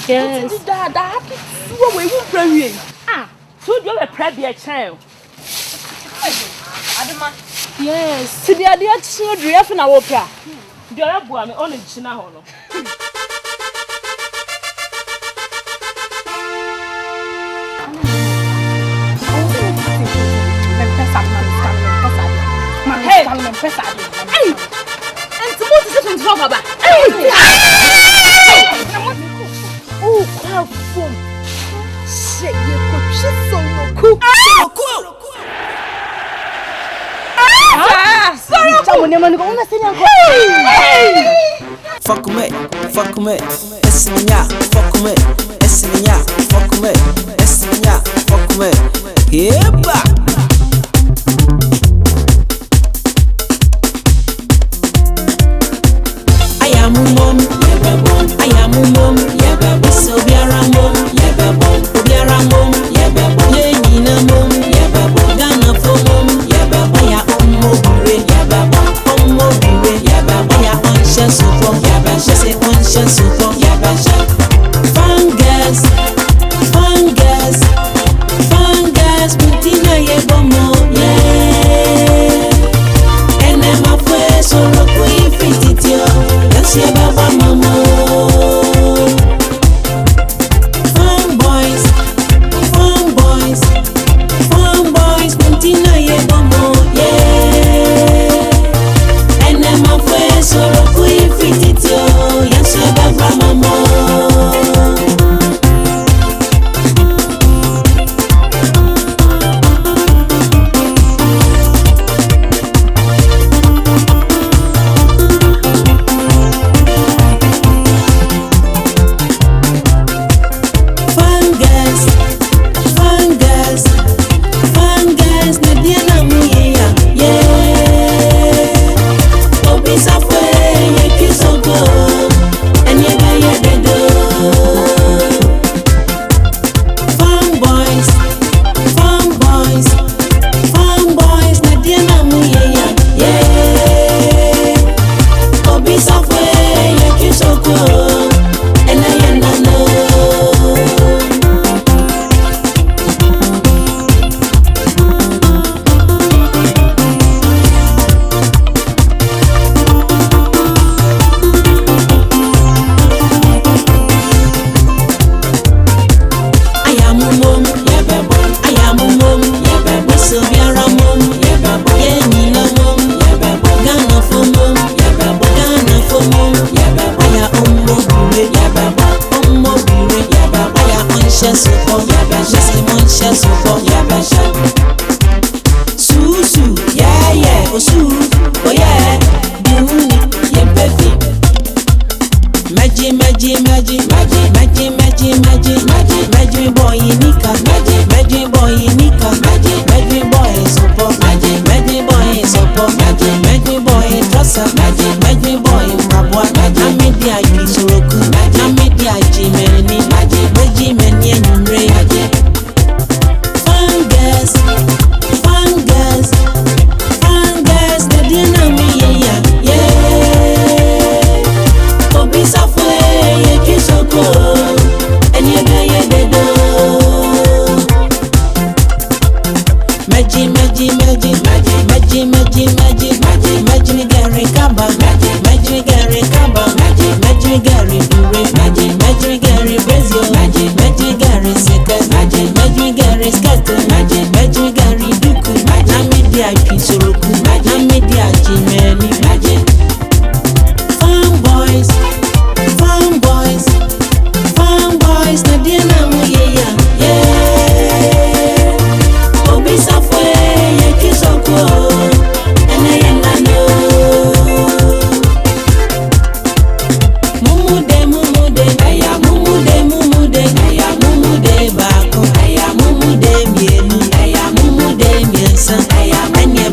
Yes. That what we will pray. Ah, so you have prayed your child. Yes. See the idea to drive in our opera. You are born only China. Hey, and suppose it's to talk about. Oh, crap, phone. Shit, you could just Soroku. Fuck me, fuck me, Essinia, fuck me, Essinia, fuck me, Essinia, fuck me. Yepa. I am mom, I am mom, so be a mom, be a mom, Yenina mom, Ghana for mom, I am mobile, super, she say one super, fungus, Putina Yebomo, yeah, and I'm a face or a queen fititio, that's your baba mama. Fun boys, Putina Yebomo, yeah, and I'm a face or a queen fititio, that's your baba mama.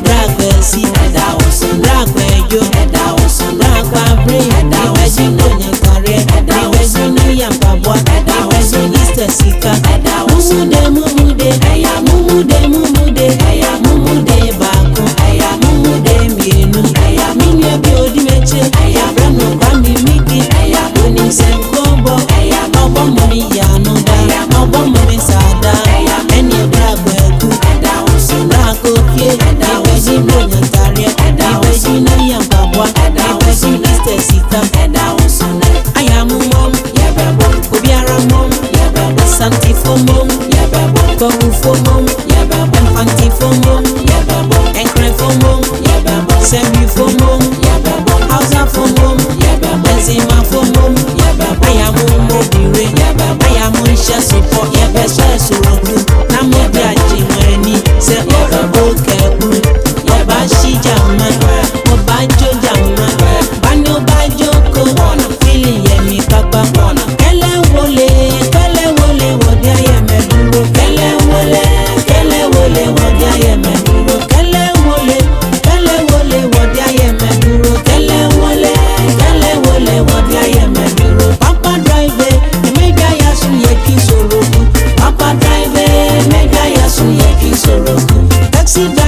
Brag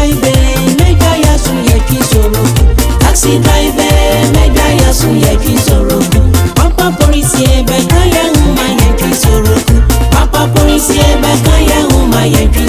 driver, meja yasu yeki Soroku. Taxi driver, meja yasu yeki Soroku. Papa police beka ya huma yeki Soroku. Papa police beka ya huma yeki